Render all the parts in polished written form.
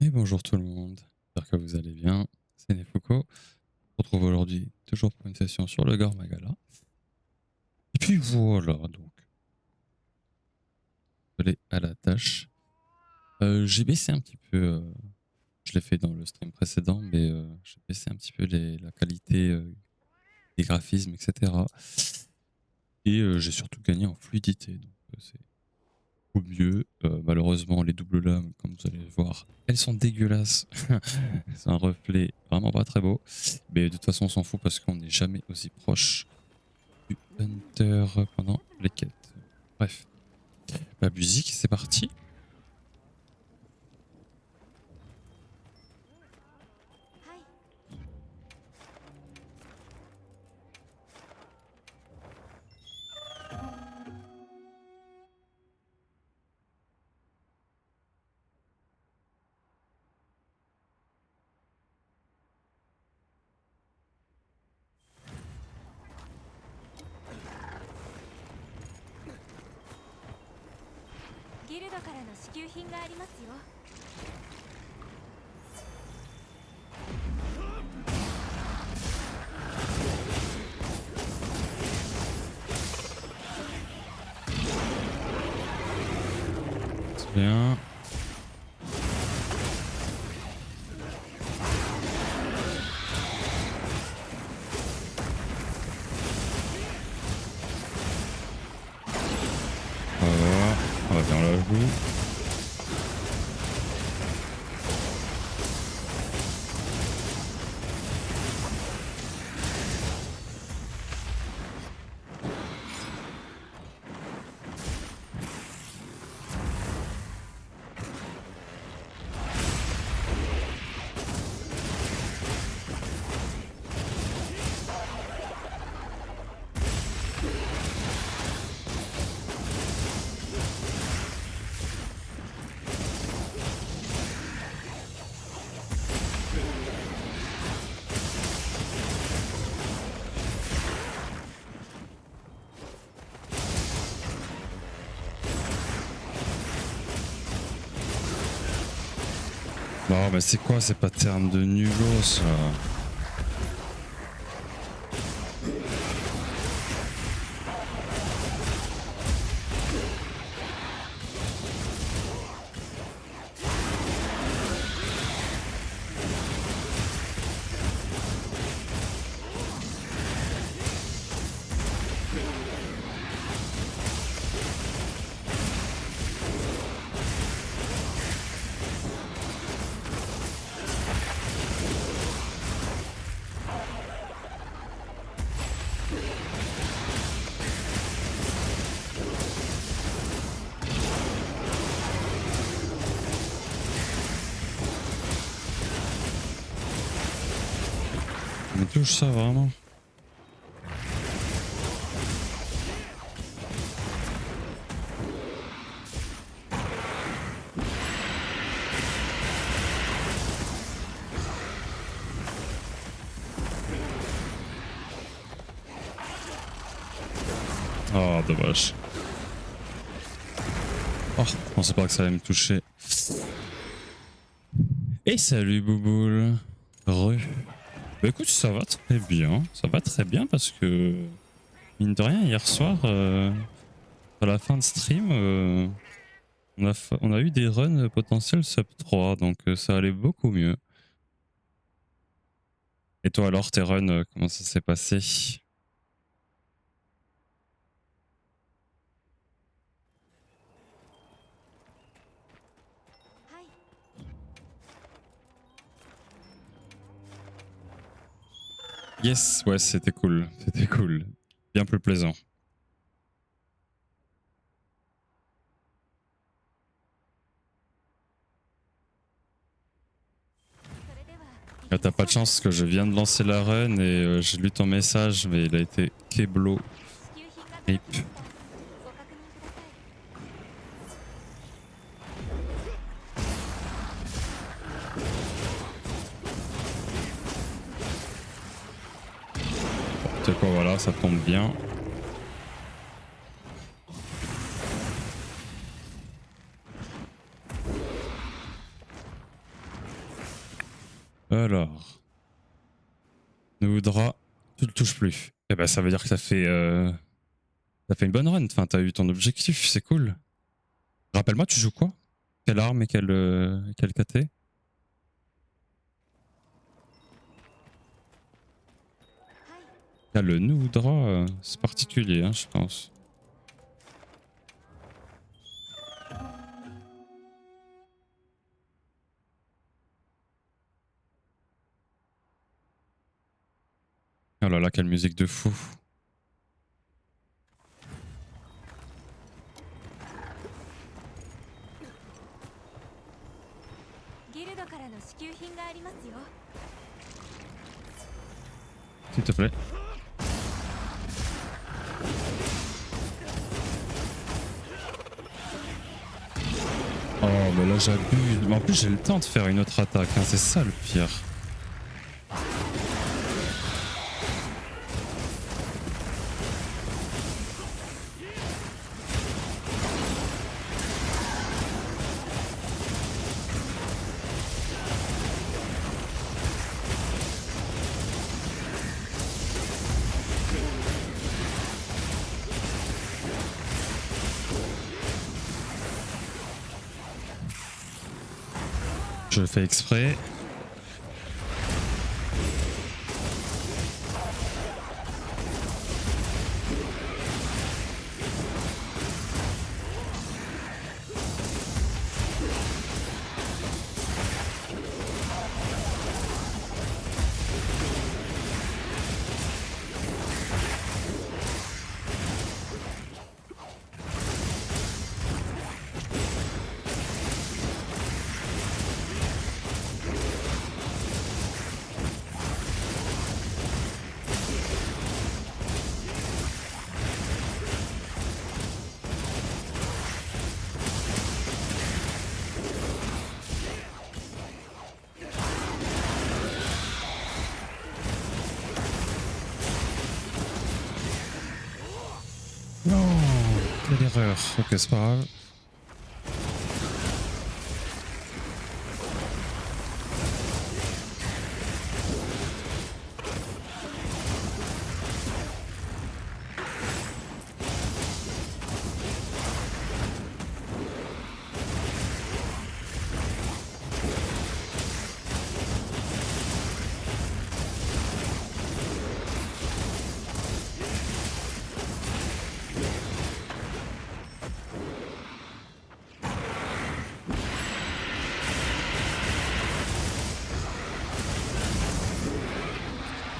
Et bonjour tout le monde, j'espère que vous allez bien, c'est Nefuko. On se retrouve aujourd'hui toujours pour une session sur le Gore Magala. Et puis voilà, donc, aller à la tâche. J'ai baissé un petit peu, je l'ai fait dans le stream précédent, mais j'ai baissé un petit peu la qualité des graphismes, etc. Et j'ai surtout gagné en fluidité, donc c'est au mieux. Malheureusement, les doubles lames, comme vous allez le voir, elles sont dégueulasses. C'est un reflet vraiment pas très beau. Mais de toute façon, on s'en fout parce qu'on n'est jamais aussi proche du Hunter pendant les quêtes. Bref. La musique, c'est parti. C'est bien. On va voir. On va faire la joue. Non, mais c'est quoi ces patterns de nulos là? On touche ça vraiment? Oh, dommage. Oh, je pensais pas que ça allait me toucher. Et salut Bouboule. Re. Bah écoute, ça va très bien. Ça va très bien parce que, mine de rien, hier soir, à la fin de stream, on a eu des runs potentiels sub 3, donc ça allait beaucoup mieux. Et toi alors, tes runs, comment ça s'est passé? Yes, ouais, c'était cool. C'était cool. Bien plus plaisant. T'as pas de chance parce que je viens de lancer la run et j'ai lu ton message, mais il a été Keblo. Rip. Tu sais quoi, voilà, ça tombe bien. Alors, Noudra, tu le touches plus. Eh ben ça veut dire que ça fait une bonne run. Enfin, t'as eu ton objectif, c'est cool. Rappelle-moi, tu joues quoi? Quelle arme et quel KT? Ah, le Noudra, c'est particulier, hein, je pense. Oh là là, quelle musique de fou. ギルドからの支給品がありますよ。S'il te plaît. Oh, mais là j'abuse. Mais en plus, j'ai le temps de faire une autre attaque, hein, c'est ça le pire. Je fais exprès. Non, quelle erreur. Ok, c'est pas grave.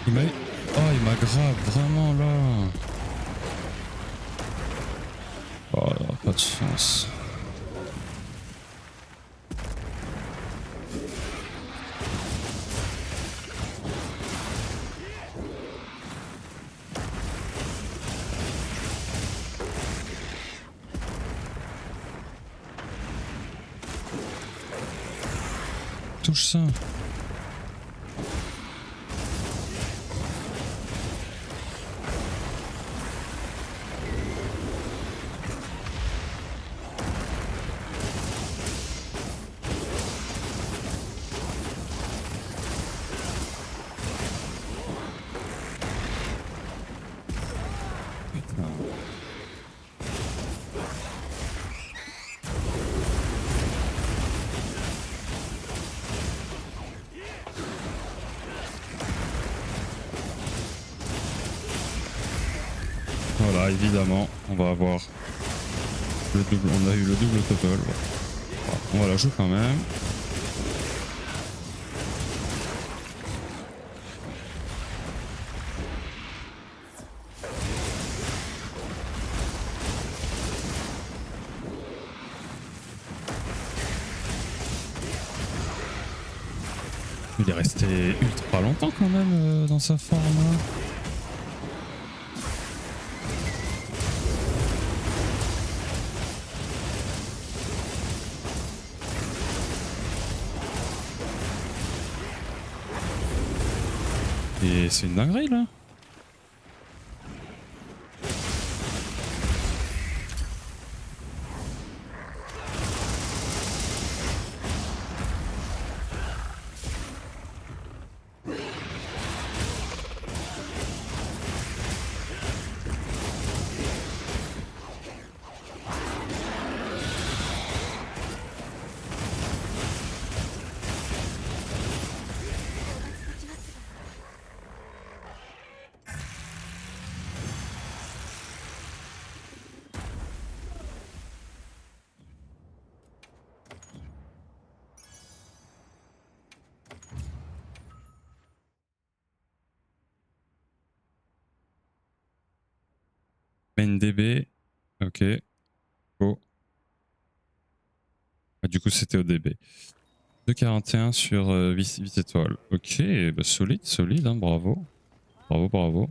Il m'a grave, vraiment là. Oh là, pas de chance. Touche ça. Voilà, évidemment, on va avoir le double. On a eu le double topple. Voilà, on va la jouer quand même. Il est resté ultra longtemps quand même dans sa forme. Et c'est une dinguerie là. Main DB. Ok. Go. Ah, du coup, c'était au DB. 2,41 sur 8 étoiles. Ok, bah, solide, solide, hein, bravo. Bravo, bravo.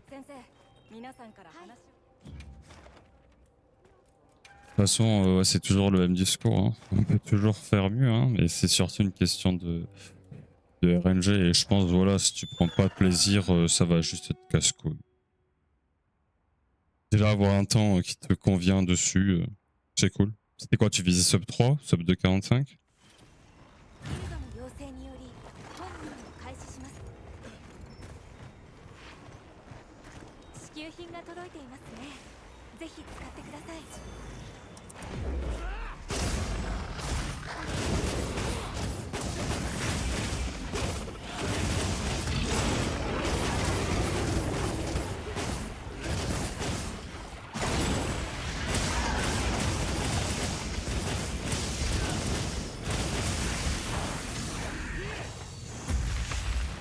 De toute façon, c'est toujours le même discours. Hein. On peut toujours faire mieux, hein, mais c'est surtout une question de RNG. Et je pense, voilà, si tu prends pas de plaisir, ça va juste être casse-couille. Déjà, avoir un temps qui te convient dessus, c'est cool. C'était quoi, tu visais sub 3, sub 2,45? 支給品が届いていますね。ぜひ使ってください。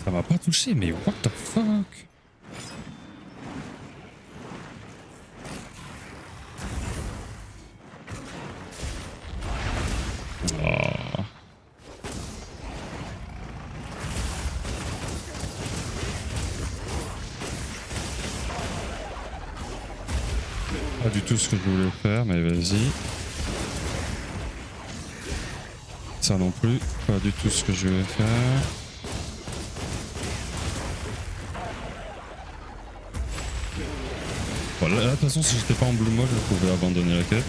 Ça m'a pas touché, mais what the fuck? Oh. Pas du tout ce que je voulais faire, mais vas-y. Ça non plus, pas du tout ce que je voulais faire. Voilà, de toute façon, si j'étais pas en blue mode, je pouvais abandonner la quête.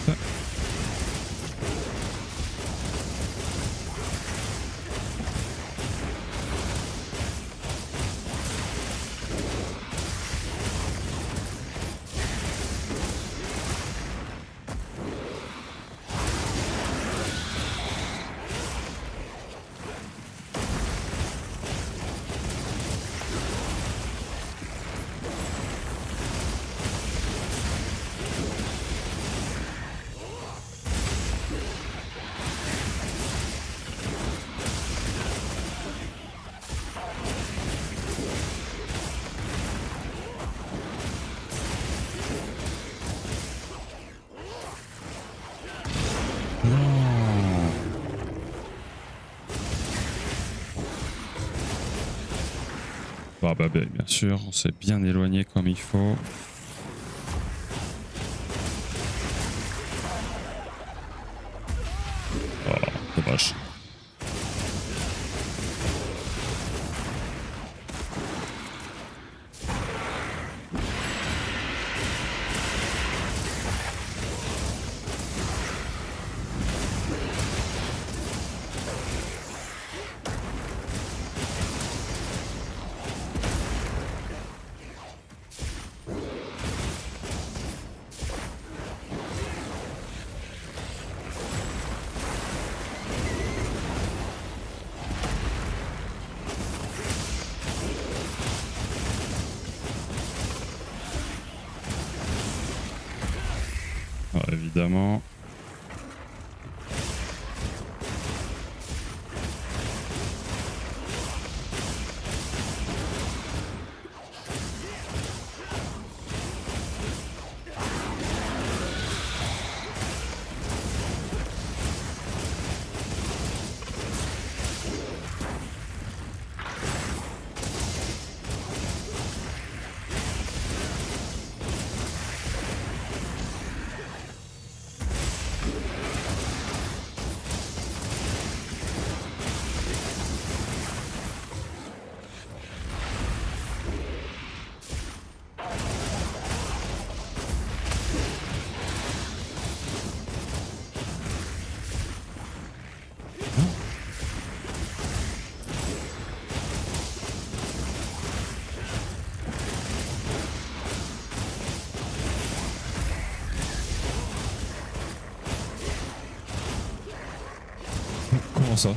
Bah, bien sûr, on s'est bien éloigné comme il faut. Oh, dommage. Alors, évidemment. Comment ça?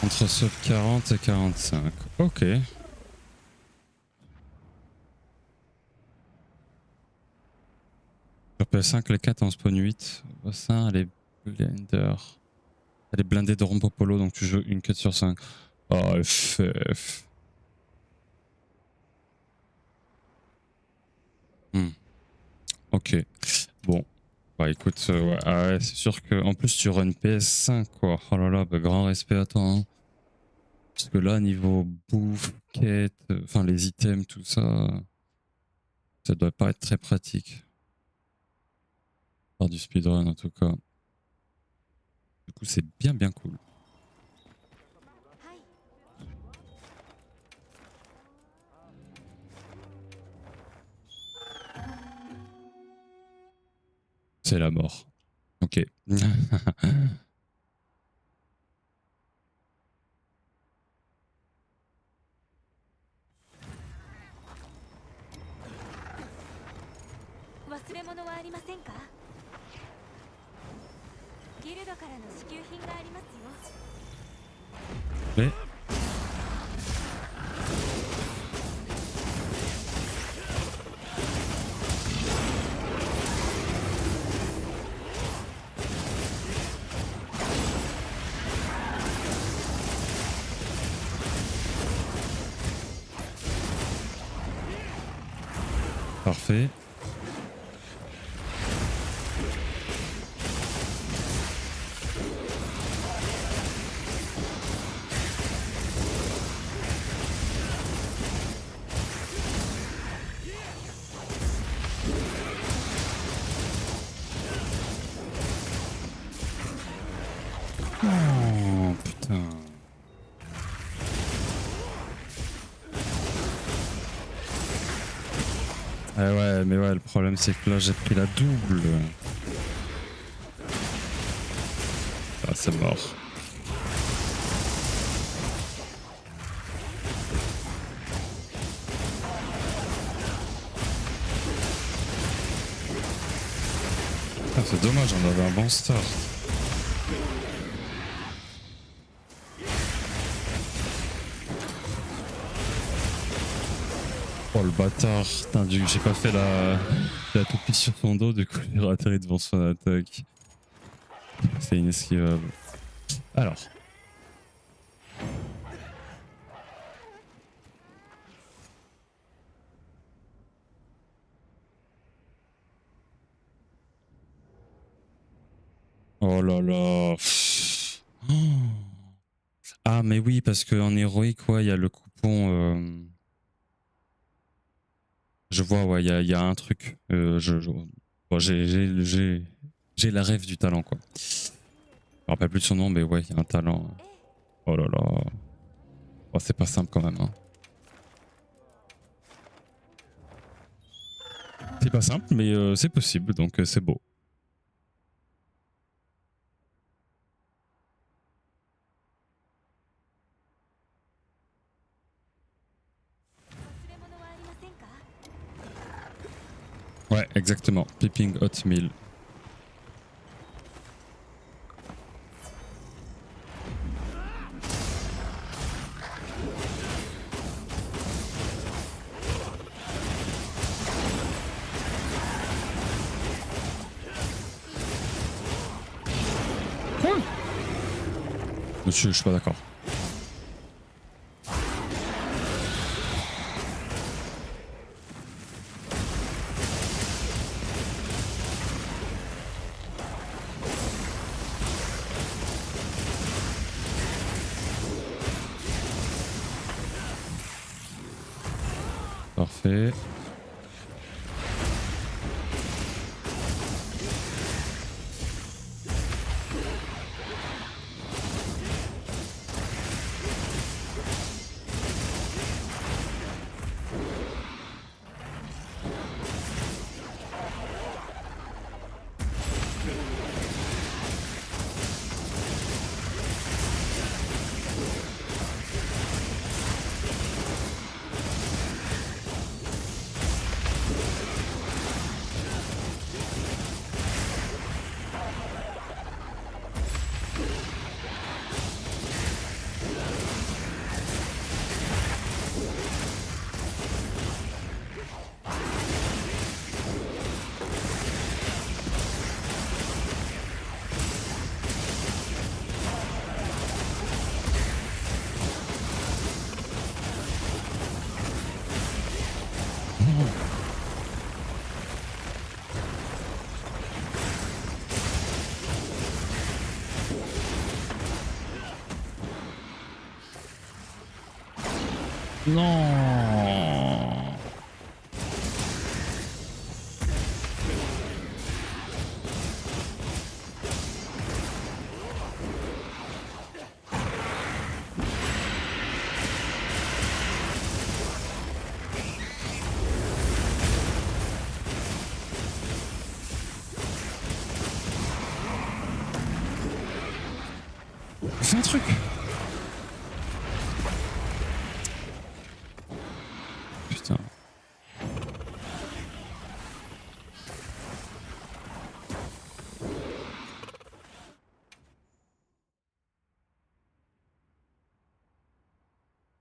Entre sub 40 et 45. Ok. Sur PS5, les 4 en spawn 8. Ça, elle est blender. Elle est blindée de Rompopolo, donc tu joues une quête sur 5. Oh, FF. Ok. Bon. Bah écoute, ouais, ah ouais, c'est sûr que en plus tu run PS5 quoi. Oh là là, bah, grand respect à toi. Hein. Parce que là, niveau bouffe, quête, enfin les items, tout ça, ça doit pas être très pratique. Faire du speedrun en tout cas. Du coup, c'est bien bien cool. はい。C'est la mort. Ok.忘れ物はありませんか？ギルドからの支給品がありますよ。 Mais parfait. Oh putain. Ah ouais, mais ouais, le problème c'est que là j'ai pris la double. Ah, c'est mort. Ah, c'est dommage, on avait un bon start. Oh le bâtard, putain, j'ai pas fait la toupie sur son dos, du coup il a atterri devant son attaque. C'est inesquivable. Alors. Oh là là. Oh. Ah mais oui, parce qu'en héroïque, ouais, il y a le coupon... Je vois, ouais, il y a un truc. Bon, j'ai la rêve du talent, quoi. Je me rappelle plus de son nom, mais ouais, il y a un talent. Oh là là. Oh, c'est pas simple quand même. Hein. C'est pas simple, mais c'est possible, donc c'est beau. Ouais, exactement. Peeping Hot Meal. Quoi? Monsieur, je suis pas d'accord. Parfait. Non. Fais un truc. Putain.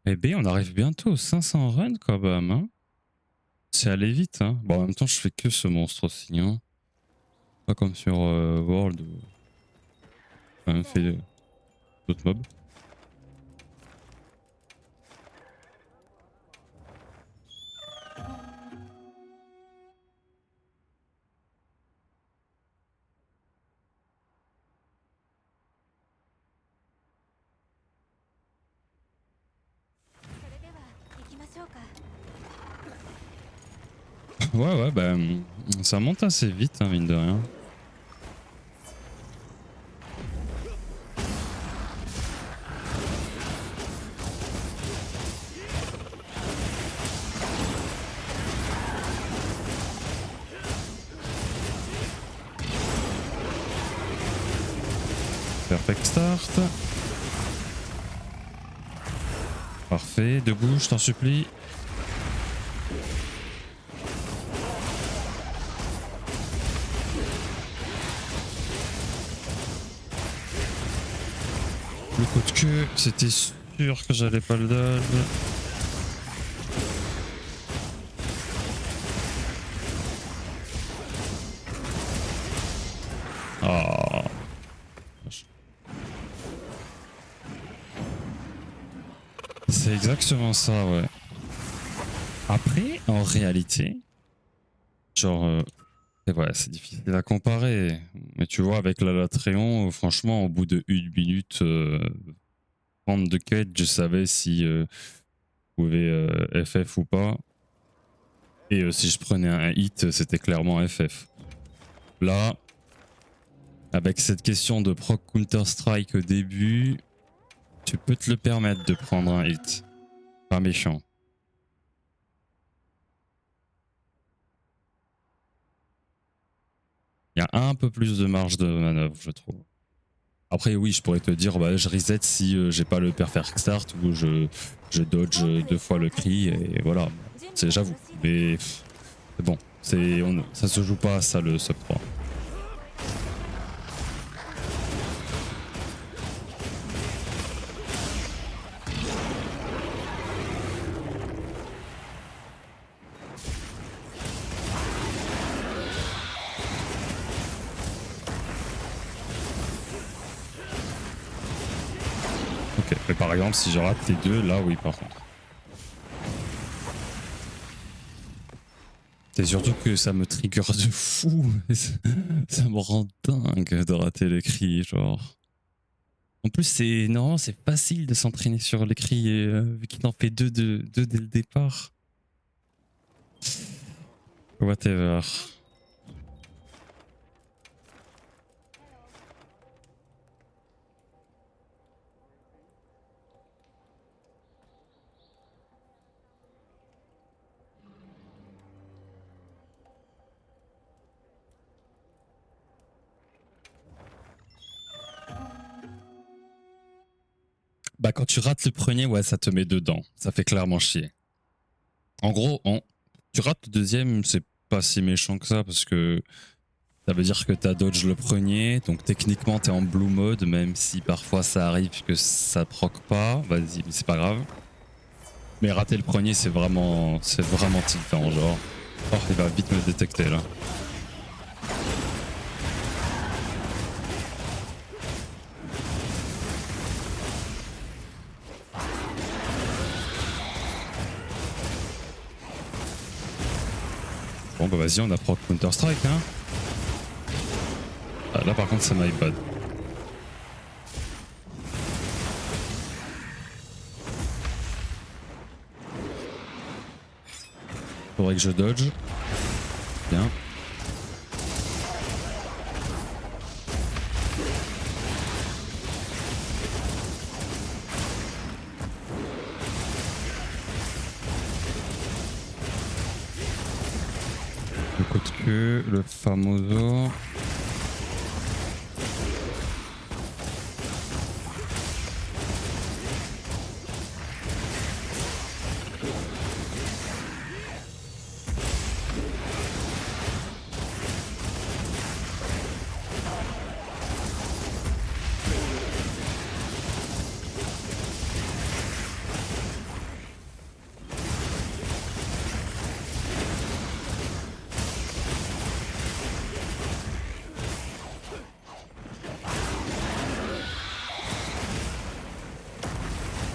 Eh B, on arrive bientôt aux 500 runs quand même. Hein. C'est allé vite. Hein. Bon, en même temps, je fais que ce monstre aussi. Hein. Pas comme sur World où j'ai quand même fait d'autres mobs. Ouais, bah, ça monte assez vite, hein, mine de rien. Perfect start. Parfait, debout, je t'en supplie. Le coup de queue, c'était sûr que j'allais pas le dodge. Oh. C'est exactement ça, ouais. Après, en réalité, genre, c'est difficile à comparer. Mais tu vois, avec la Latréon, franchement, au bout de 1 minute, prendre de quête, je savais si je pouvais FF ou pas. Et si je prenais un hit, c'était clairement FF. Là, avec cette question de proc Counter-Strike au début, tu peux te le permettre de prendre un hit. Pas méchant. Il y a un peu plus de marge de manœuvre, je trouve. Après, oui, je pourrais te dire, bah, je reset si j'ai pas le perfect start ou je dodge 2 fois le cri et voilà. J'avoue. Mais c'est bon. Ça se joue pas à ça le sub 3. Ok, mais par exemple, si je rate les deux, là, oui, par contre. C'est surtout que ça me trigger de fou. Ça me rend dingue de rater les cris, genre. En plus, c'est facile de s'entraîner sur les cris, vu qu'il en fait deux dès le départ. Whatever. Bah, quand tu rates le premier, ouais, ça te met dedans. Ça fait clairement chier. En gros, tu rates le deuxième, c'est pas si méchant que ça parce que ça veut dire que t'as dodge le premier, donc techniquement t'es en blue mode, même si parfois ça arrive que ça proc pas. Vas-y, mais c'est pas grave. Mais rater le premier, c'est vraiment tiltant, genre. Oh, il va vite me détecter là. Bon bah vas-y, on apprend Counter-Strike hein. Ah, là par contre c'est my bad. Faudrait que je dodge. Bien. Le coup de queue, le famoso.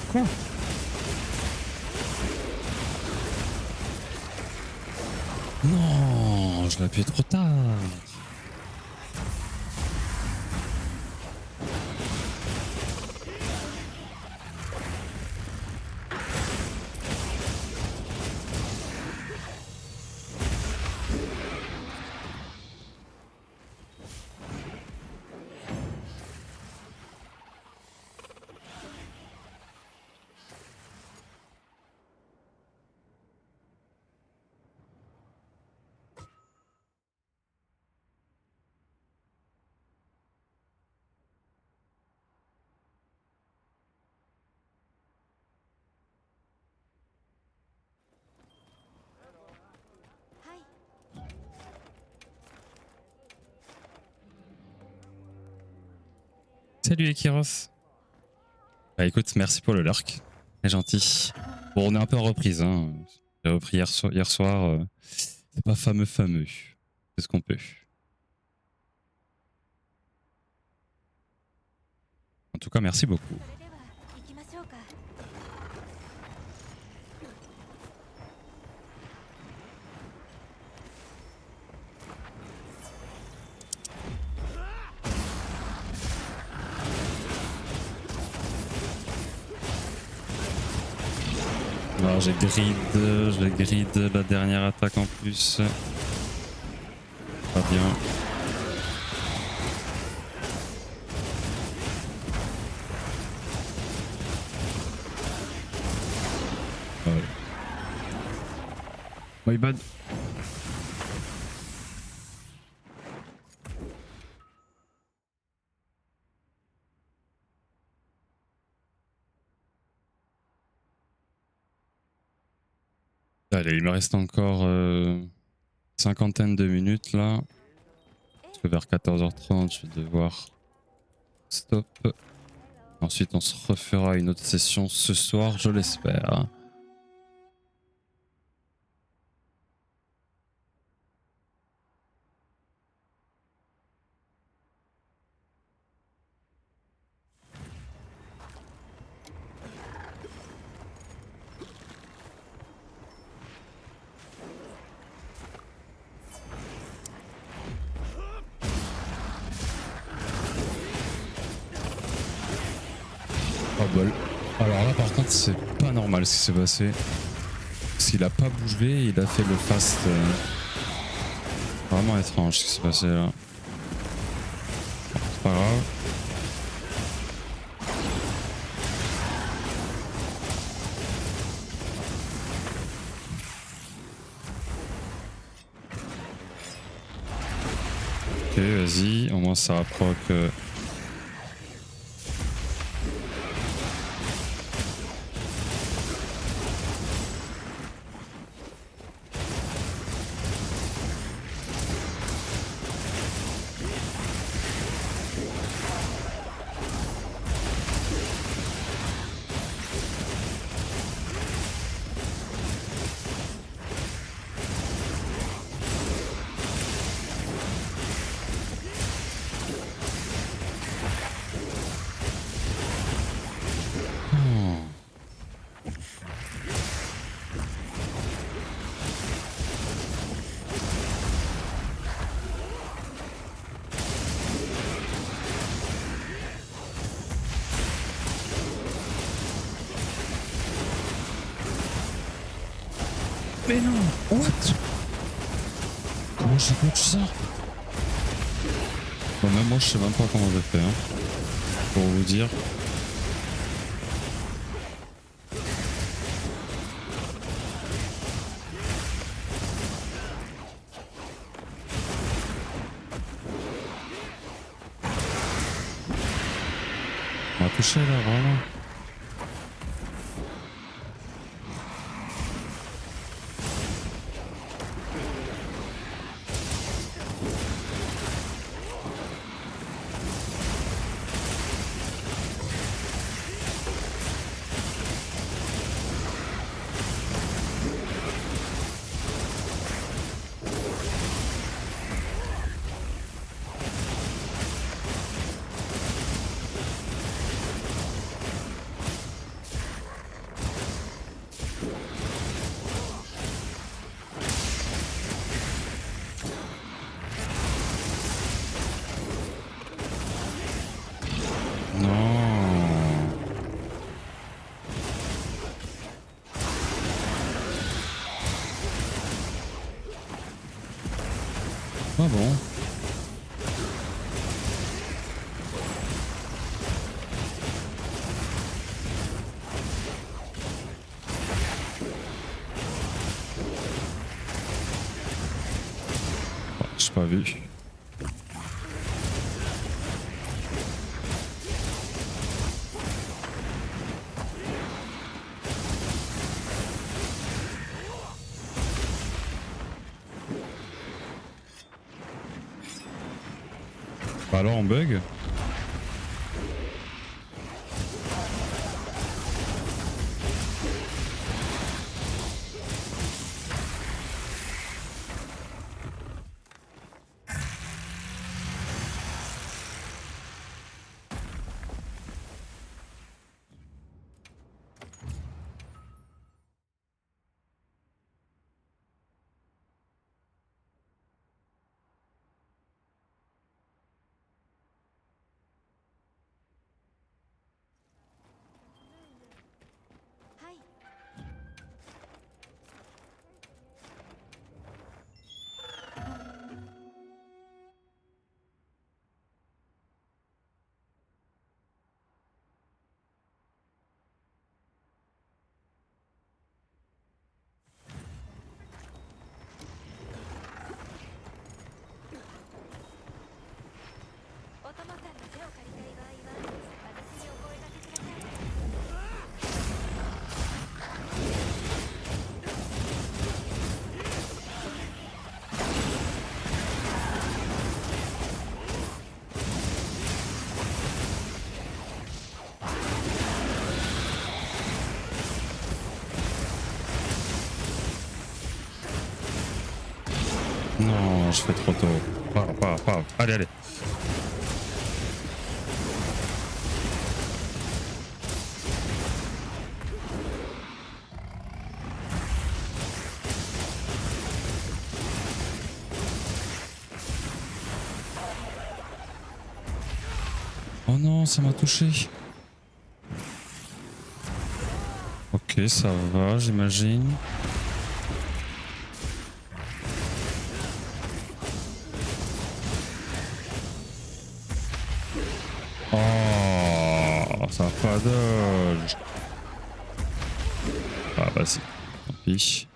Quoi? Non, je l'ai appuyé trop tard. Salut Ekiros. Bah écoute, merci pour le lurk. Très gentil. Bon, on est un peu en reprise. Hein. J'ai repris hier soir. C'est pas fameux. C'est ce qu'on peut. En tout cas, merci beaucoup. Alors j'ai grid la dernière attaque en plus. Pas bien. Ouais. My bad. Allez, il me reste encore cinquantaine de minutes là. Parce que vers 14h30, je vais devoir stop. Ensuite, on se refera une autre session ce soir, je l'espère. Oh bol. Alors là par contre c'est pas normal ce qui s'est passé. Parce qu'il a pas bougé, il a fait le fast. Vraiment étrange ce qui s'est passé là. C'est pas grave. Ok vas-y, au moins ça proc. Mais non. What? Comment j'ai bloqué ça? Bon, même moi je sais même pas comment j'ai fait, hein, pour vous dire. On m'a touché là, vraiment. Non. Ah bon. J'ai pas vu. Bah alors on bug. Non, je fais trop tôt. Pas. Allez. Oh non, ça m'a touché. Ok, ça va, j'imagine. Oh, ça va pas dodge. Ah bah si, tant pis.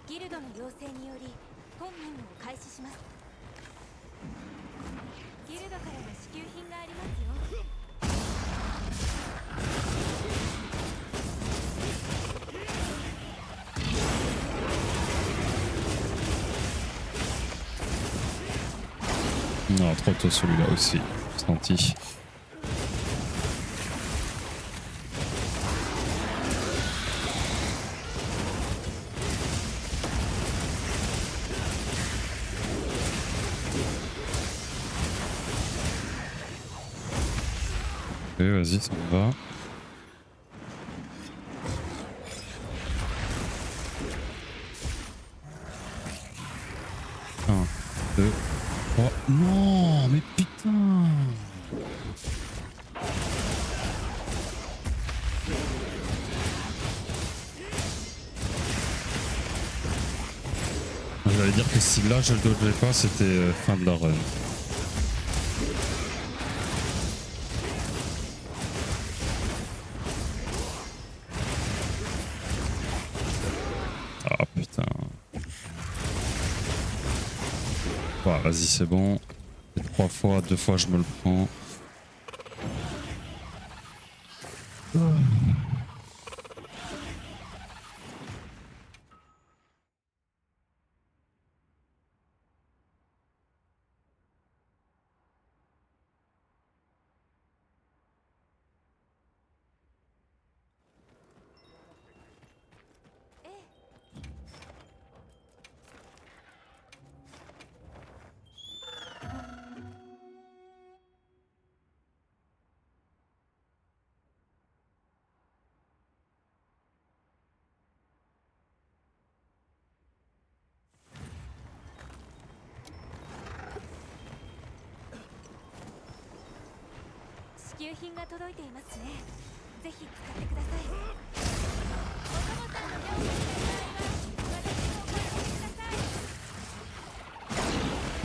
ギルドの要請により本任務を開始します。ギルドからの支給品がありますよ。Non, trop tôt celui-là aussi. Senti. Ok, vas-y, ça me va. Un, deux, trois. Non, mais putain! J'allais dire que si là je le dodgeais pas, c'était fin de la run. Ah putain. Bah, vas-y, c'est bon. 3 fois, 2 fois je me le prends.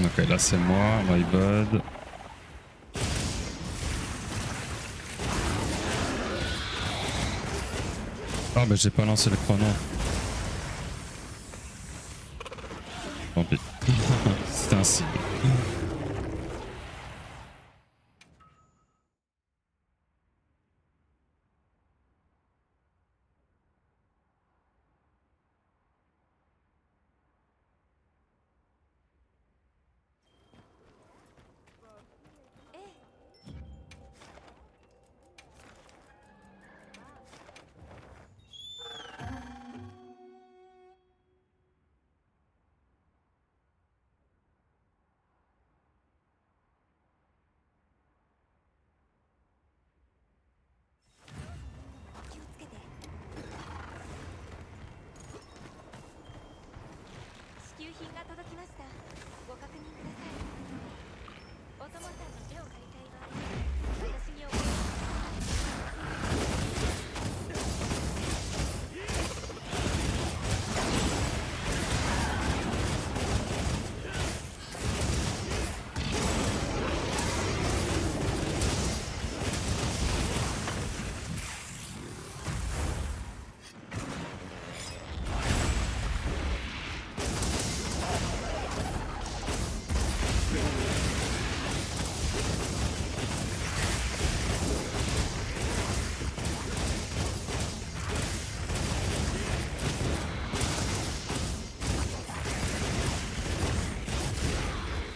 Ok, là c'est moi, my bad. Ah bah j'ai pas lancé le chrono. Tant pis. C'était un signe.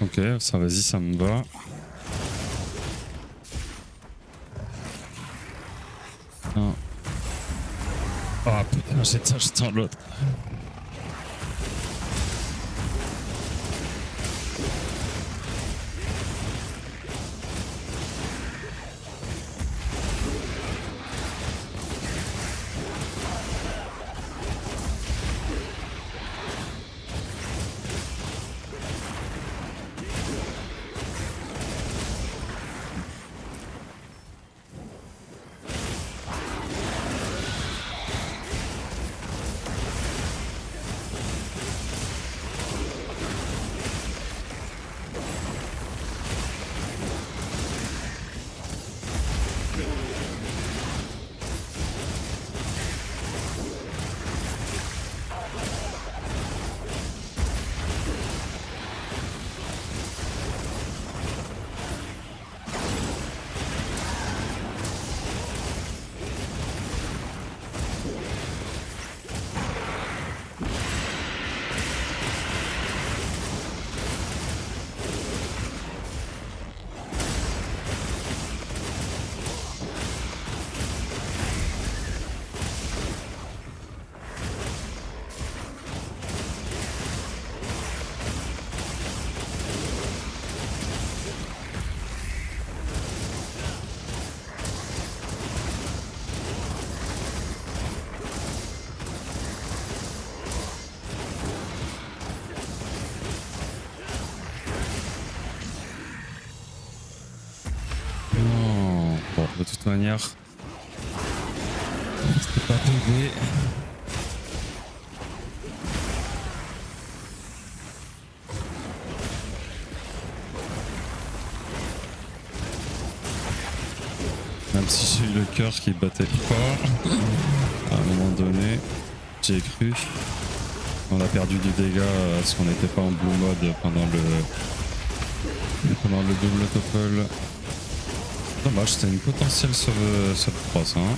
Ok, ça vas-y, ça me va. Non. Ah putain, j'éteins l'autre. de toute manière. C'était pas PV. Même si j'ai eu le cœur qui battait pas, à un moment donné, j'y ai cru. On a perdu du dégât parce qu'on n'était pas en blue mode pendant le double topple. Dommage, c'était une potentielle sub cross. Hein.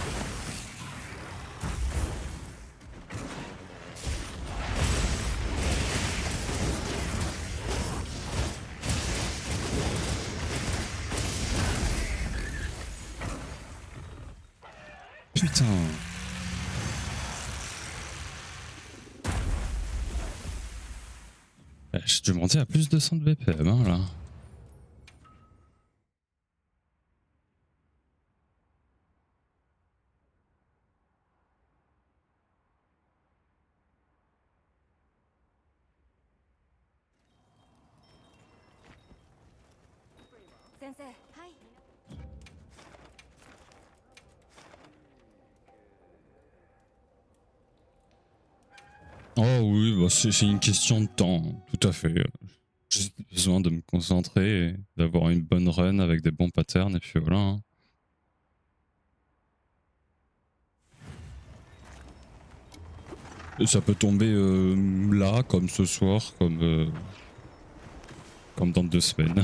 Putain. J'ai dû monter à plus de 100 de BPM hein, là. Oh oui, bah c'est une question de temps, tout à fait. J'ai besoin de me concentrer et d'avoir une bonne run avec des bons patterns et puis voilà. Hein. Et ça peut tomber là, comme ce soir, comme dans 2 semaines.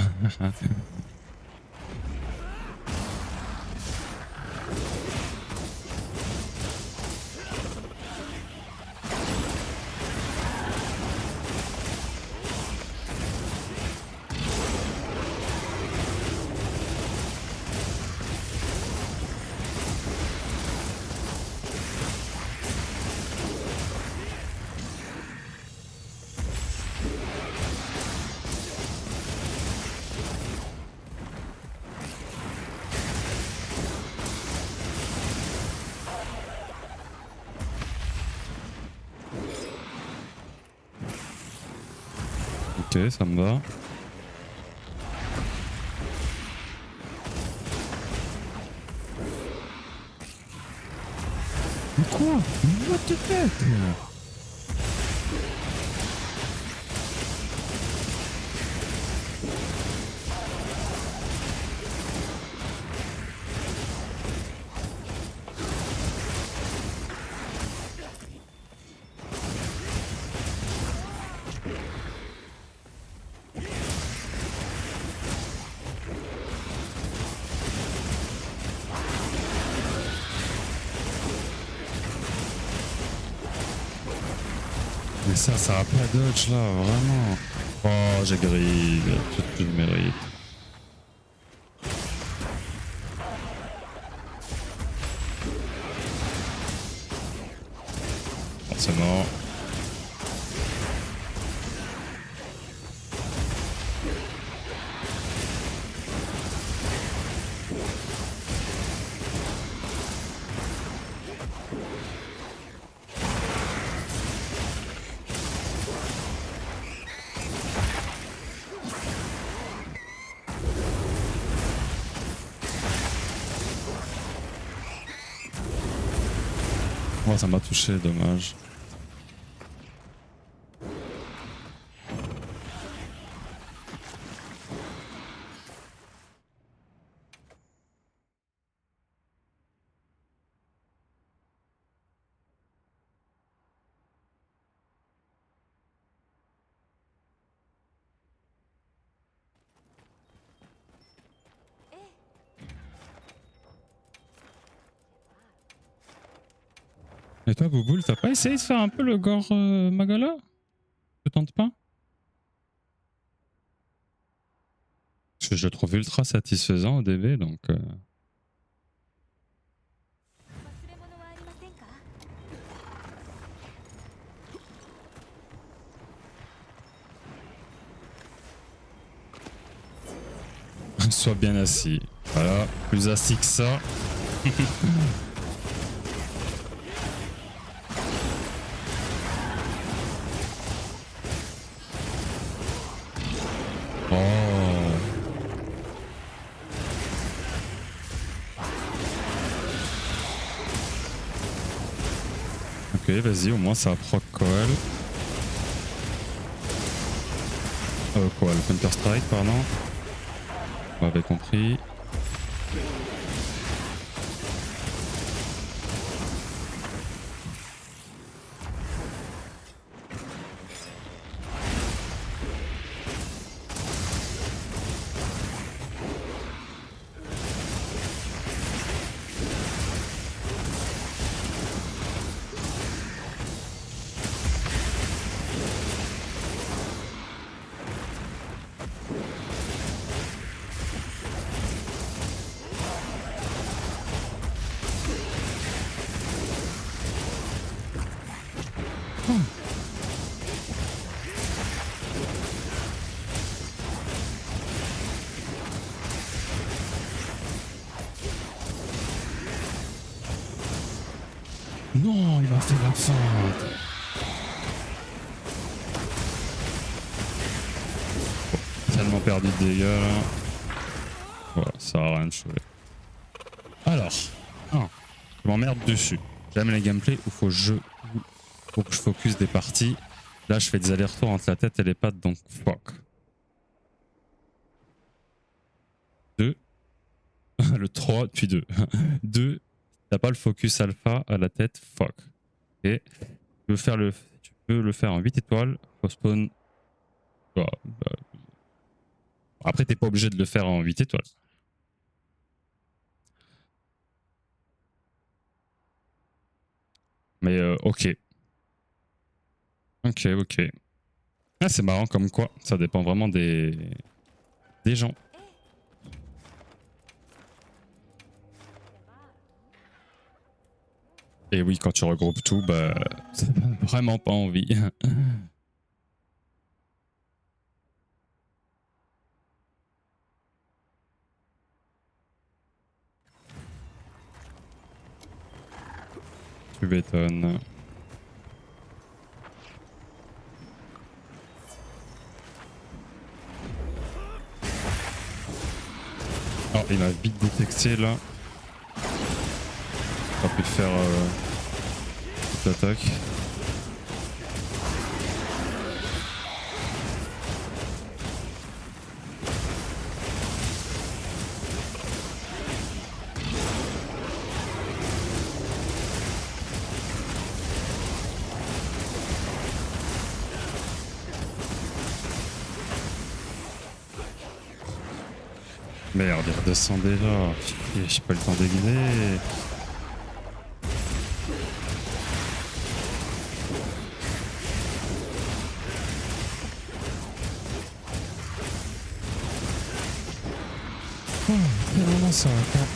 Ok, ça me va. Mais quoi? What the fuck? Mais ça a pas dodge là, vraiment. Oh, j'ai grillé, tout ce que je mérite. Forcément. Oh, ça m'a touché, dommage. Et toi, Bouboule, t'as pas essayé de faire un peu le gore Magala? Tu tentes pas? Parce que je le trouve ultra satisfaisant au DB, donc... Sois bien assis. Voilà, plus assis que ça. Oh. Ok, vas-y, au moins ça proc Coal. Coal, Counter-Strike, pardon. On avait compris. Non, il m'a fait la feinte. Tellement perdu de dégâts là. Voilà, ça a rien de chouette. Alors, je m'emmerde dessus. J'aime les gameplays où faut que je focus des parties. Là, je fais des allers-retours entre la tête et les pattes, donc fuck. 2. Le 3, puis 2. 2. T'as pas le focus alpha à la tête, fuck. Ok. Tu peux le faire en 8 étoiles. Faut spawn. Après, t'es pas obligé de le faire en 8 étoiles. Mais ok. Ok. Ah, c'est marrant comme quoi. Ça dépend vraiment des gens. Et oui, quand tu regroupes tout, bah, ça donne vraiment pas envie. Tu m'étonnes. Oh, il m'a vite détecté là. Pas pu faire toute l'attaque. Merde, il redescend déjà. J'ai pas le temps d'aiguiser. Oh, c'est vraiment ça. Attends.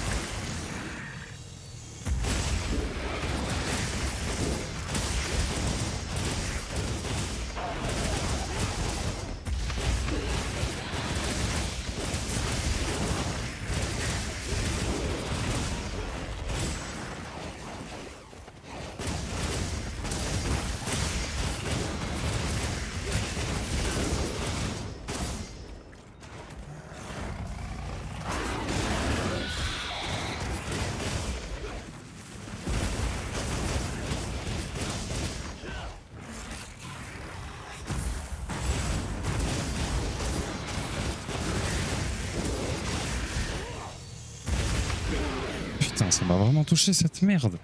Putain, ça m'a vraiment touché cette merde.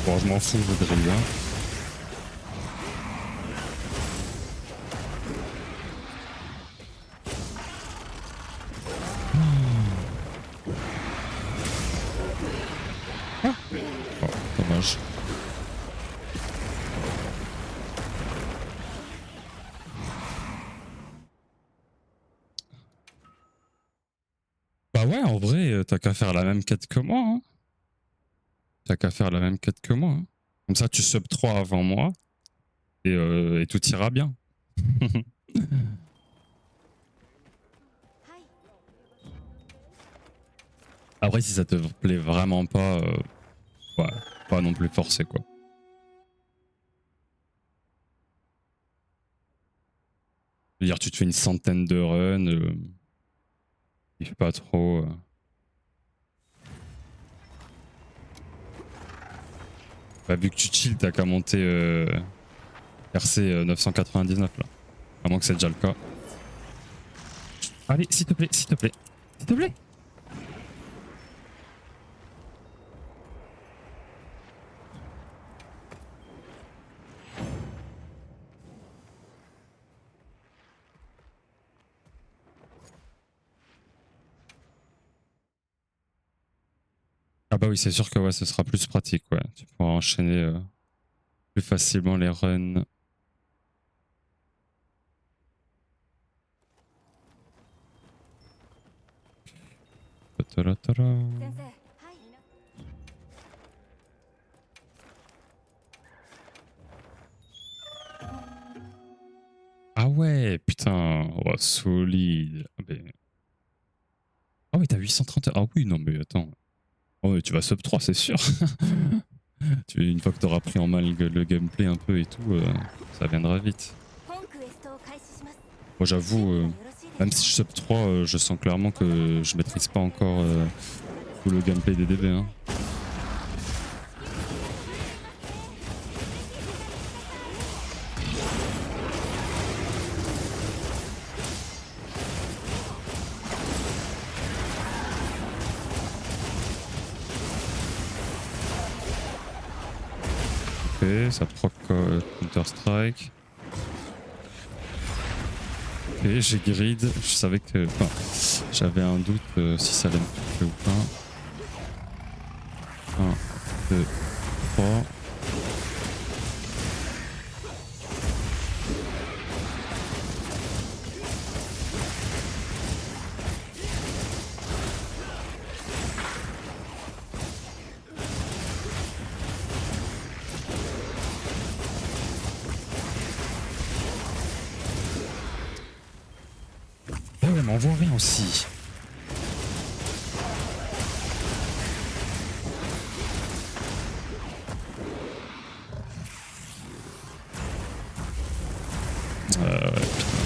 Bon, je m'en fous, je drill. Hein. Oh, dommage. Bah ouais, en vrai, t'as qu'à faire la même quête que moi. Hein. T'as qu'à faire la même quête que moi. Hein. Comme ça, tu sub 3 avant moi et tout ira bien. Après, si ça te plaît vraiment pas, ouais, pas non plus forcé quoi. Je veux dire, tu te fais une centaine de runs, kiffe pas trop. Bah, vu que tu chill, t'as qu'à monter RC 999 là. À moins que c'est déjà le cas. Allez, s'il te plaît, s'il te plaît, s'il te plaît. Ah bah oui, c'est sûr que ouais, ce sera plus pratique, ouais. Tu pourras enchaîner plus facilement les runs. Ta-ta-ra-ta-ra. 先生。はい。Ah ouais, putain, oh, solide. Ah oui, t'as 830 heures. Ah oui, non mais attends. Oh, mais tu vas sub 3, c'est sûr. Une fois que t'auras pris en main le gameplay un peu et tout, ça viendra vite. 本クエストを開始します。 Moi j'avoue, 準備はよろしいですか？ même si je sub 3, je sens clairement que je maîtrise pas encore tout le gameplay des DB. Hein. Ok, ça proc Counter-Strike. Ok, j'ai grid. Je savais que. Enfin, j'avais un doute si ça allait me toucher ou pas. 1, 2, 3. Eh ouais, mais on voit rien aussi. Ouais, putain.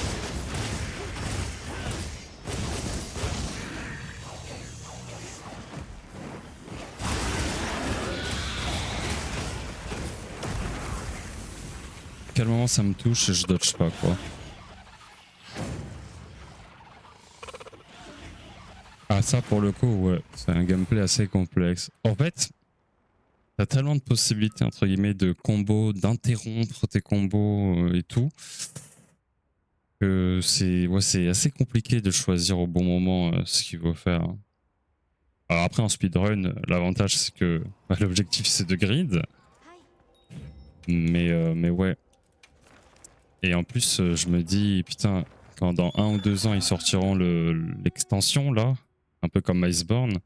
À quel moment ça me touche et je dodge pas quoi. Ah ça pour le coup ouais, c'est un gameplay assez complexe. En fait, t'as tellement de possibilités entre guillemets de combos, d'interrompre tes combos et tout, que c'est assez compliqué de choisir au bon moment ce qu'il faut faire. Alors après en speedrun, l'avantage c'est que bah, l'objectif c'est de grid, はい。 mais ouais. Et en plus je me dis putain, quand dans 1 ou 2 ans ils sortiront l'extension là, un peu comme Iceborne,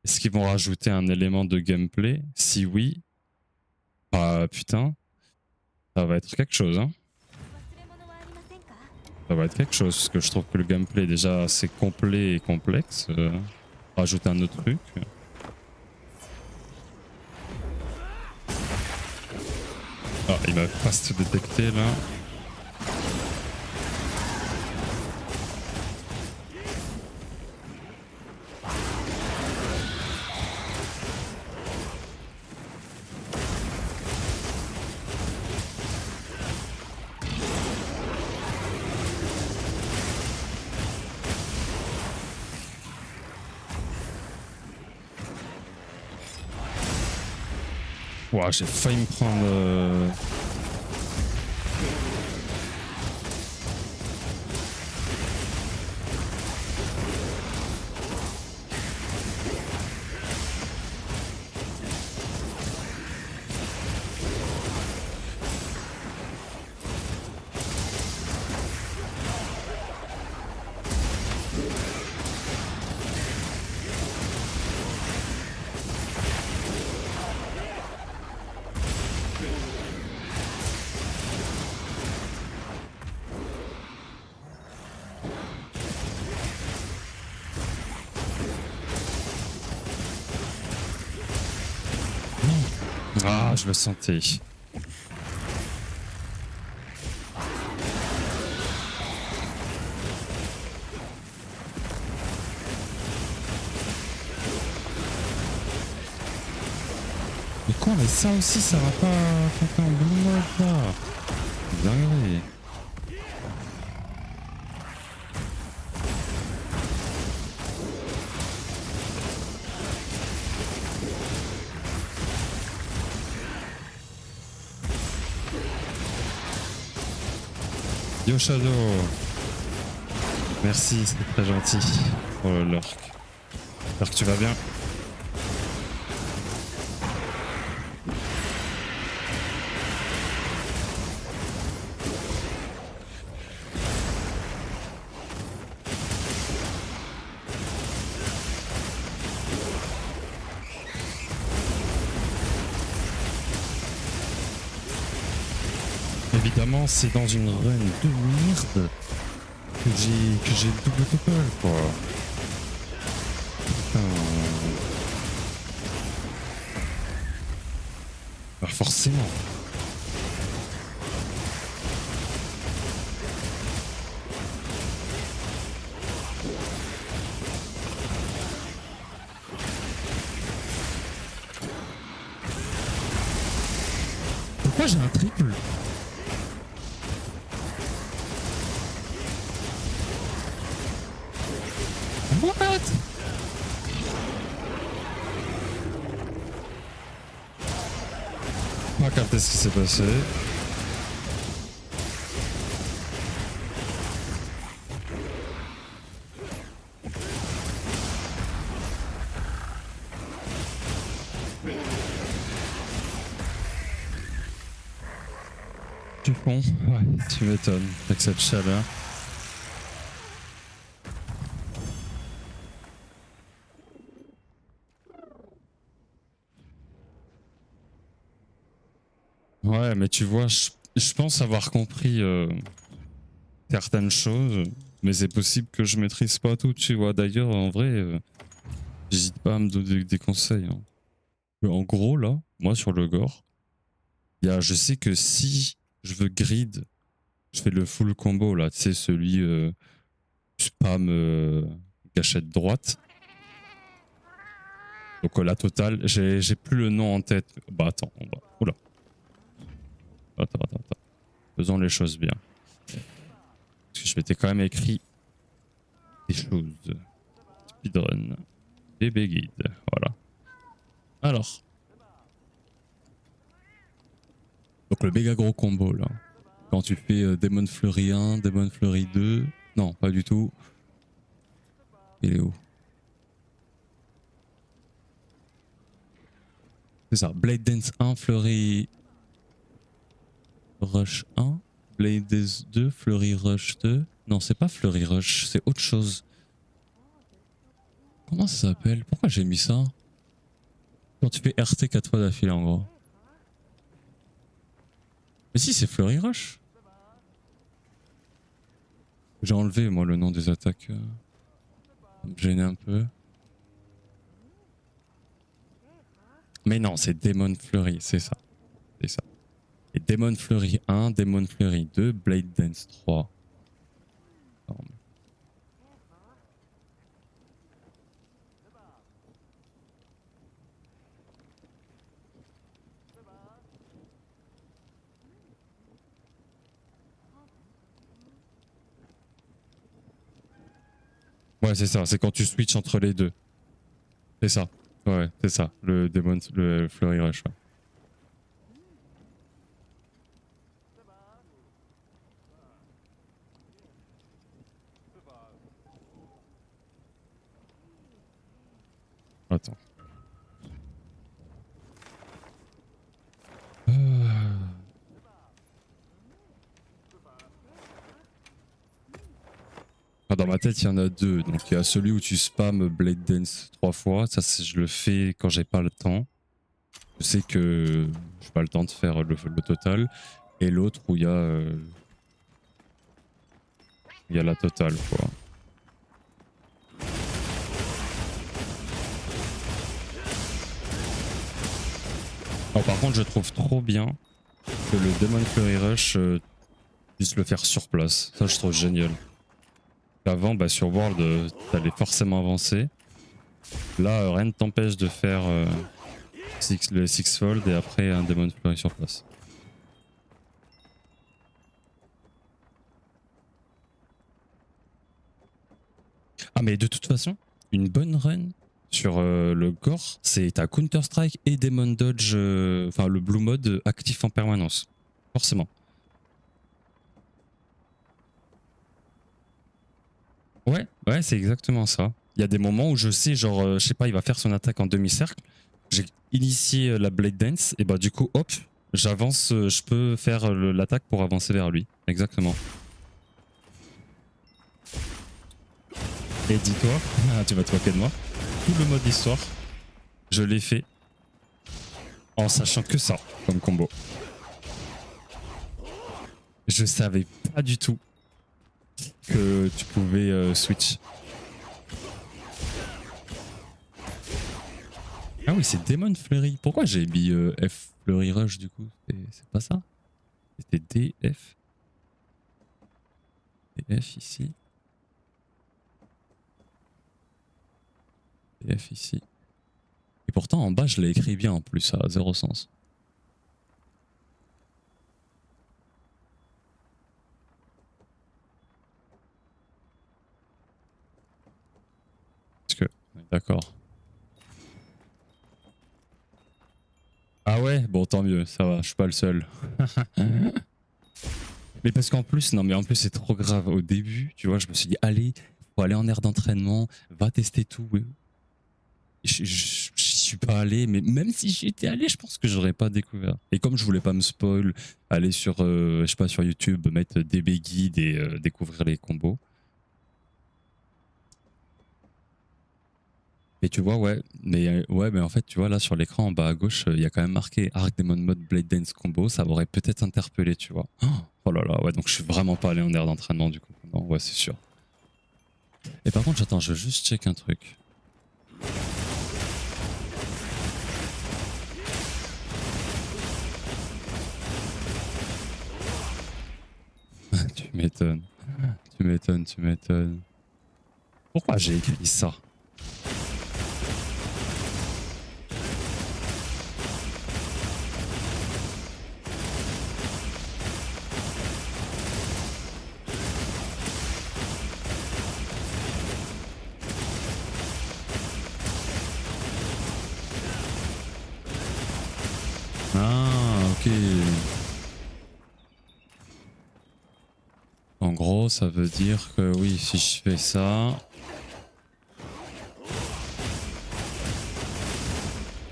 est-ce qu'ils vont rajouter un élément de gameplay? Si oui, bah putain, ça va être quelque chose, hein. 忘れ物はありませんか？ Ça va être quelque chose, parce que je trouve que le gameplay est déjà assez complet et complexe. Rajouter un autre truc. Ah, il m'a fast détecté là. Ouah, j'ai failli me prendre. Ah, je le sentais. Mais quoi, mais ça aussi, ça va pas quand t'es en blue mode là. Dinguerie. Yo Shadow. Merci, c'est très gentil pour le lurk. J'espère que tu vas bien. Évidemment, c'est dans une run de merde que j'ai le double topple, quoi. Putain. Bah forcément. Pourquoi j'ai un triple? What? Pas capté ce qui s'est passé. Du fond, ouais, tu m'étonnes avec cette chaleur. Ouais, mais tu vois, je pense avoir compris certaines choses, mais c'est possible que je maîtrise pas tout, tu vois. D'ailleurs, en vrai, j'hésite pas à me donner des conseils. Hein. En gros, là, moi sur le gore, je sais que si je veux grid, je fais le full combo là, tu sais, celui spam gâchette droite. Donc la totale, j'ai plus le nom en tête. Bah attends, on va. Oula. Attends. Faisons les choses bien. Parce que je m'étais quand même écrit des choses. Speedrun. Bébé guide. Voilà. Alors. Donc le méga gros combo là. Quand tu fais Demon Flurry 1, Demon Flurry 2. Non, pas du tout. Il est où? C'est ça. Blade Dance 1, Flurry Rush 1. Blade Dance 2, Flurry Rush 2. Non, c'est pas Flurry Rush, c'est autre chose. Comment ça s'appelle? Pourquoi j'ai mis ça? Quand tu fais RT 4 fois d'affilée en gros. Mais si, c'est Flurry Rush. J'ai enlevé moi le nom des attaques. Ça me gênait un peu. Mais non, c'est Demon Flurry, c'est ça. C'est ça. Et Demon Flurry 1, Demon Flurry 2, Blade Dance 3. Ouais, c'est ça, c'est quand tu switches entre les deux. C'est ça. Ouais, c'est ça, le Flurry Rush. Ouais. Attends. Dans ma tête, il y en a deux. Donc il y a celui où tu spams Blade Dance 3 fois. Ça, je le fais quand j'ai pas le temps. Je sais que j'ai pas le temps de faire le total. Et l'autre où il y a la totale, quoi. Oh, par contre, je trouve trop bien que le Demon Flurry Rush puisse le faire sur place. Ça, je trouve génial. Avant, bah, sur World, t'allais forcément avancer. Là, rien ne t'empêche de faire le Sixfold et après un Demon Flurry sur place. Ah, mais de toute façon, une bonne run sur le Gore, c'est ta Counter-Strike et Demon Dodge, enfin le Blue Mode actif en permanence. Forcément. Ouais, ouais, c'est exactement ça. Il y a des moments où je sais, genre, je sais pas, il va faire son attaque en demi-cercle. J'ai initié la Blade Dance, et bah du coup, hop, j'avance, je peux faire l'attaque pour avancer vers lui. Exactement. Et dis-toi, tu vas te moquer de moi, tout le mode histoire, je l'ai fait en sachant que ça comme combo. Je savais pas du tout que tu pouvais switch. Ah oui, c'est Demon Flurry. Pourquoi j'ai mis F Flurry Rush du coup? C'est pas ça? C'était DF. DF ici. DF ici. Et pourtant en bas je l'ai écrit bien en plus, ça a zéro sens. Parce que, d'accord. Ah ouais, bon tant mieux, ça va, je suis pas le seul. Mais parce qu'en plus, non mais en plus c'est trop grave. Au début, tu vois, je me suis dit, allez, faut aller en aire d'entraînement, va tester tout. Je suis pas allé, mais même si j'y étais allé, je pense que j'aurais pas découvert. Et comme je voulais pas me spoil, aller sur, je sais pas, sur YouTube, mettre DB guide et découvrir les combos. Et tu vois, ouais, mais en fait, tu vois, là sur l'écran en bas à gauche, il y a quand même marqué Arc Demon Mode Blade Dance Combo. Ça m'aurait peut-être interpellé, tu vois. Oh là là, ouais, donc je suis vraiment pas allé en aire d'entraînement du coup. Non, ouais, c'est sûr. Et par contre, j'attends, je veux juste check un truc. Tu m'étonnes. Tu m'étonnes, tu m'étonnes. Pourquoi j'ai écrit ça? Ah, ok. En gros, ça veut dire que oui, si je fais ça,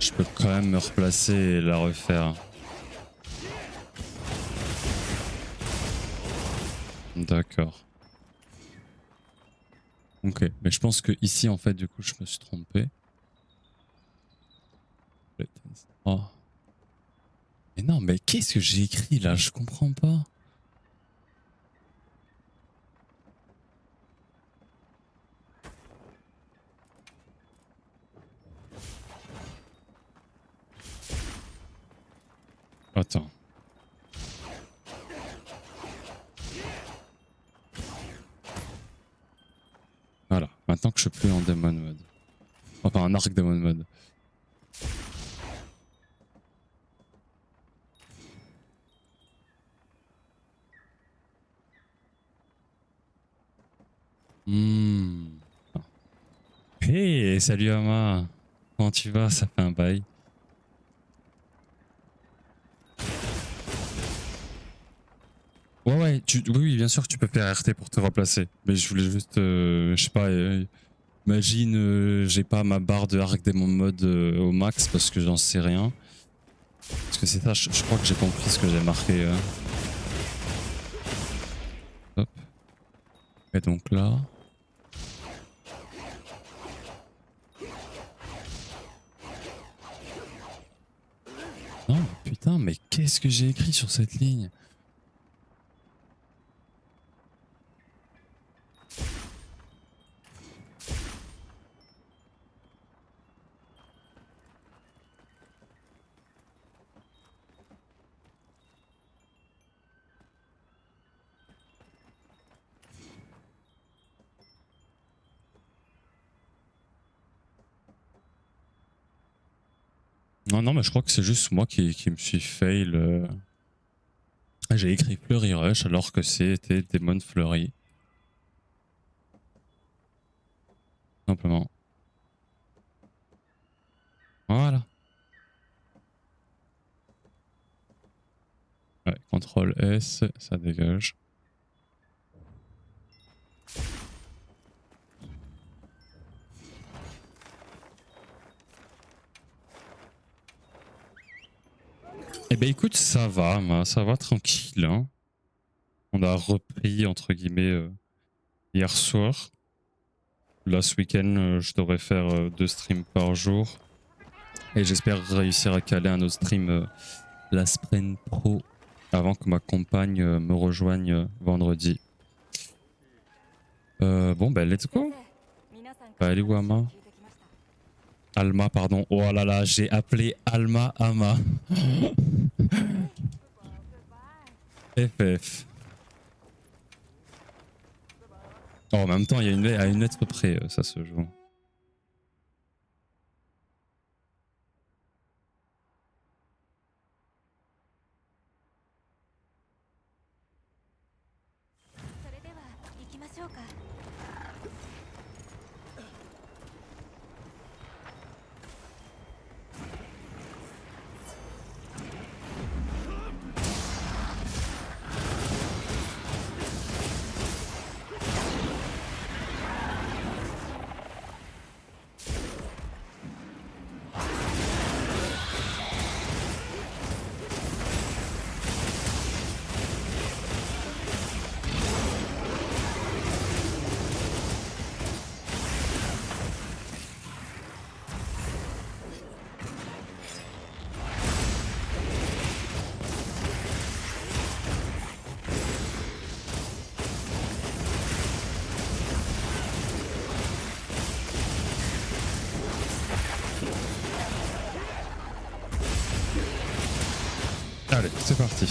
je peux quand même me replacer et la refaire. D'accord. Ok, mais je pense que ici, en fait, du coup, je me suis trompé. Oh. Mais non, mais qu'est-ce que j'ai écrit là? Je comprends pas. Attends. Voilà, maintenant que je suis plus en Demon Mode. Enfin, en Arc Demon Mode. Hmm. Hey, salut Ama. Comment tu vas? Ça fait un bail. Ouais, oui, bien sûr que tu peux faire RT pour te replacer. Mais je voulais juste, je sais pas, imagine, j'ai pas ma barre de arc démon mode au max parce que j'en sais rien. Parce que c'est ça, je crois que j'ai compris ce que j'ai marqué. Hop. Et donc là. Non, mais putain, mais qu'est-ce que j'ai écrit sur cette ligne? Non, non, mais je crois que c'est juste moi qui me suis fail. J'ai écrit Fleury Rush alors que c'était Demon Fleury. Simplement. Voilà. Ouais, CTRL S, ça dégage. Eh ben écoute, ça va tranquille. Hein. On a repris entre guillemets hier soir. Là ce week-end, je devrais faire 2 streams par jour. Et j'espère réussir à caler un autre stream la semaine pro avant que ma compagne me rejoigne vendredi. Bon bah let's go. Bah, elle est où Alma? Alma pardon. Oh là là, j'ai appelé Alma Ama. FF. Oh, en même temps, il y a à une lettre près, ça se joue. Allez, c'est parti.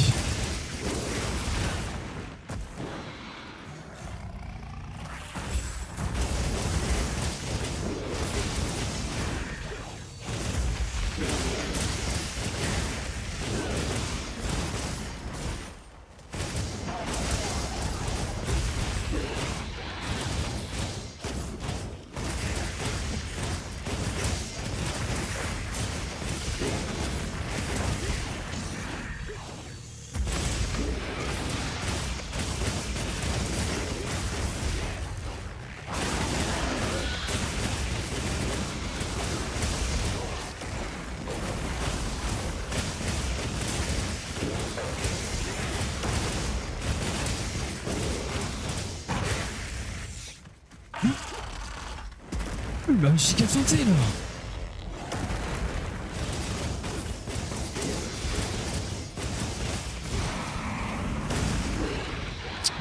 Bah, giga santé là.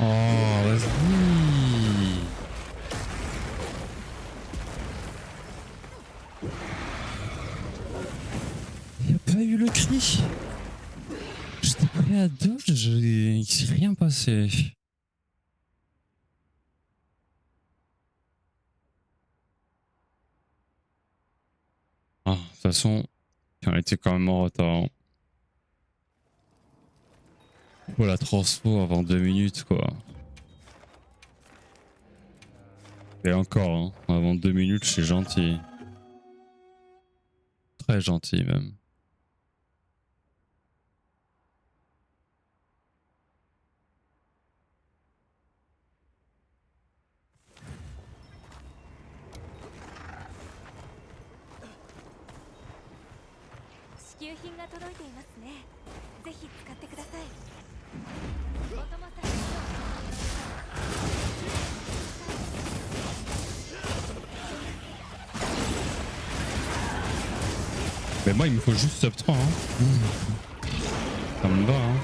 Oh, vas-y. Il a pas eu le cri. J'étais prêt à dodge, il s'est rien passé. Ah, de toute façon, on était quand même en retard. Pour la transfo avant 2 minutes, quoi. Et encore, hein, avant 2 minutes, je suis gentil. Très gentil, même. Mais moi, il me faut juste sub 3. Hein. Ça me va. Hein.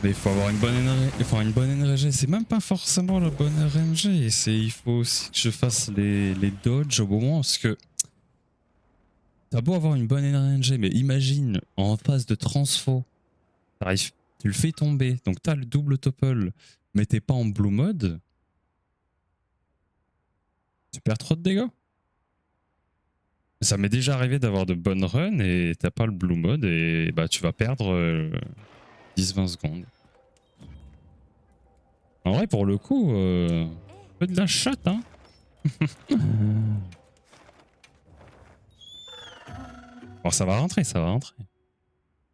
Mais il faut avoir une bonne NRG. Il faut avoir une bonne NRG. C'est même pas forcément la bonne RNG. Il faut aussi que je fasse les dodges au bon moment. Parce que t'as beau avoir une bonne RNG, mais imagine en phase de transfo, tu le fais tomber. Donc t'as le double topple, mais t'es pas en blue mode. Tu perds trop de dégâts. Ça m'est déjà arrivé d'avoir de bonnes runs et t'as pas le blue mode et bah tu vas perdre 10-20 secondes. En vrai, pour le coup, peu de la chatte, hein. Bon, ça va rentrer, ça va rentrer.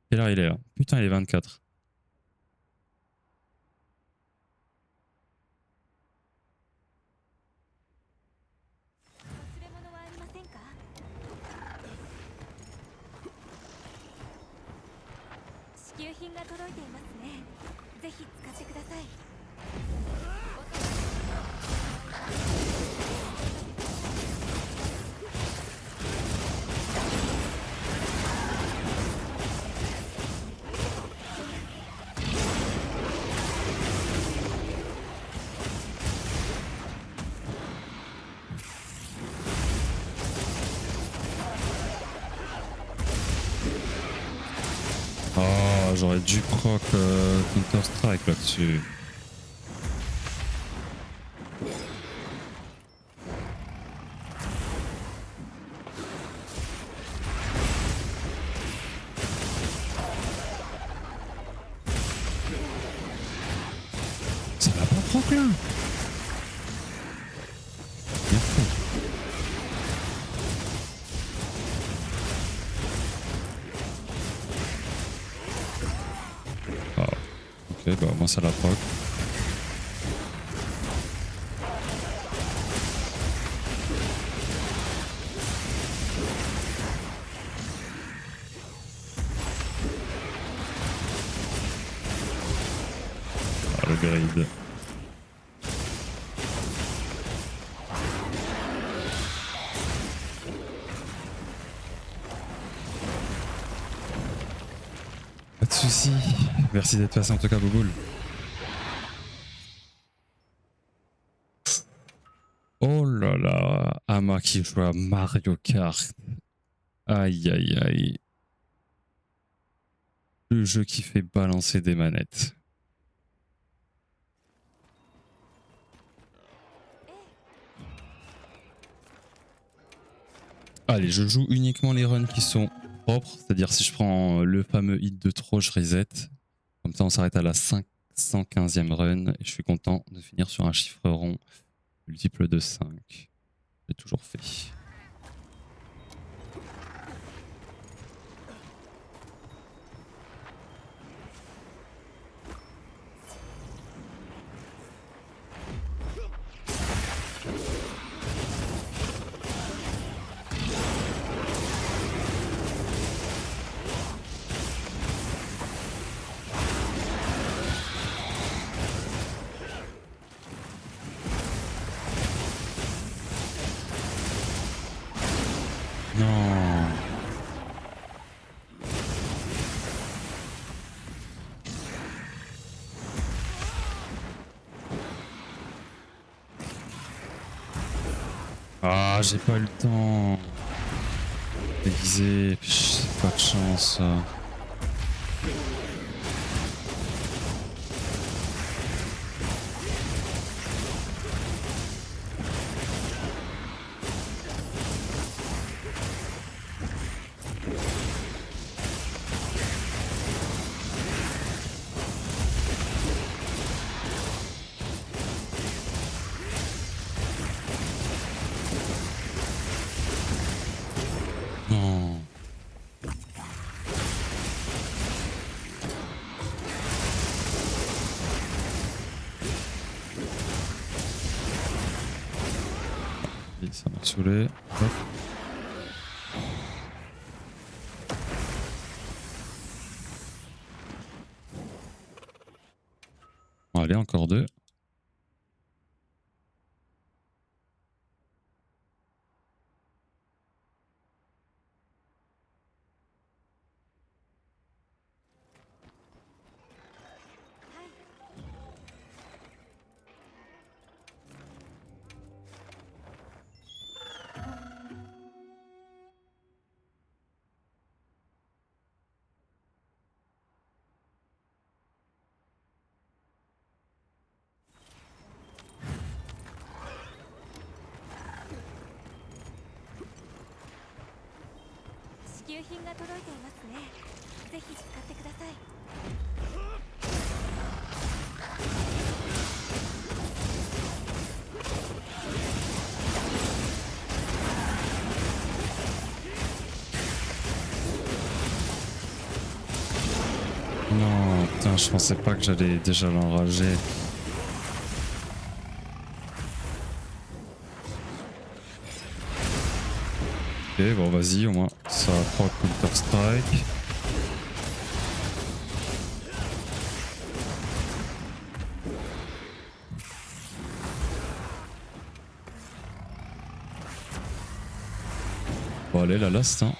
Quelle heure il est là? Putain, il est 24. Oh, j'aurais dû proc Counter-Strike là-dessus. Ça va pas proc là. Bien fait. Ah, ok, bah moi ça la proc. Ah, le grid. Pas de soucis. Merci d'être passé en tout cas, Bouboule. Oh là là, Ama qui joue à Mario Kart. Aïe aïe aïe. Le jeu qui fait balancer des manettes. Allez, je joue uniquement les runs qui sont propres. C'est-à-dire si je prends le fameux hit de trop, je reset. Comme ça, on s'arrête à la 515e run. Et je suis content de finir sur un chiffre rond multiple de 5. J'ai toujours fait. Non. Ah, j'ai pas eu le temps. Déguisé, pas de chance. Non. Et ça m'a saoulé. Hop. Allez, encore deux. 支給品が届いていますね。ぜひ使ってください。Non, putain, je pensais pas que j'allais déjà l'enrager. Ok, bon vas-y, au moins ça proc Counter Strike. Bon allez, la last hein.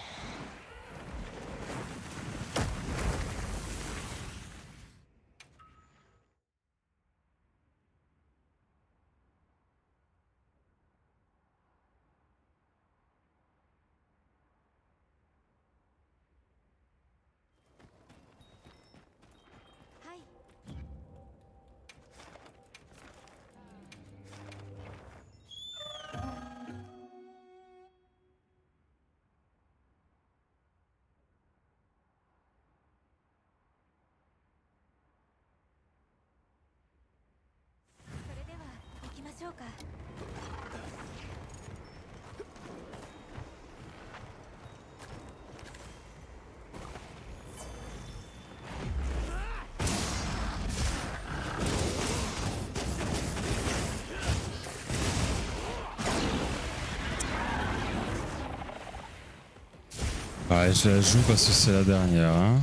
Ouais, je la joue parce que c'est la dernière. Hein.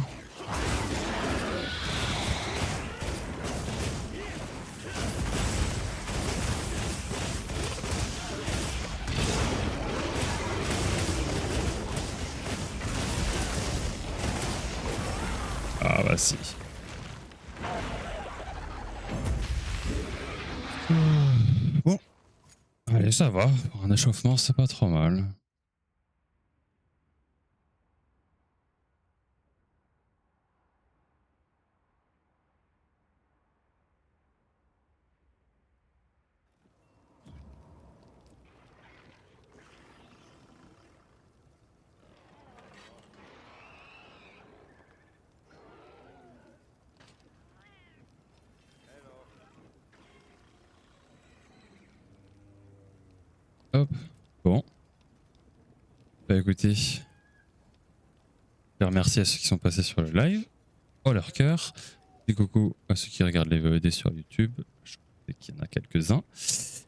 Ah bah si. Bon. Allez, ça va. Pour un échauffement, c'est pas trop mal. Hop. Bon. Bah écoutez. Je remercie à ceux qui sont passés sur le live. Oh leur cœur. Et coucou à ceux qui regardent les VOD sur YouTube. Je sais qu'il y en a quelques-uns.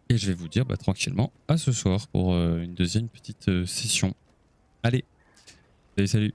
Et je vais vous dire tranquillement à ce soir pour une deuxième petite session. Allez. Salut, salut.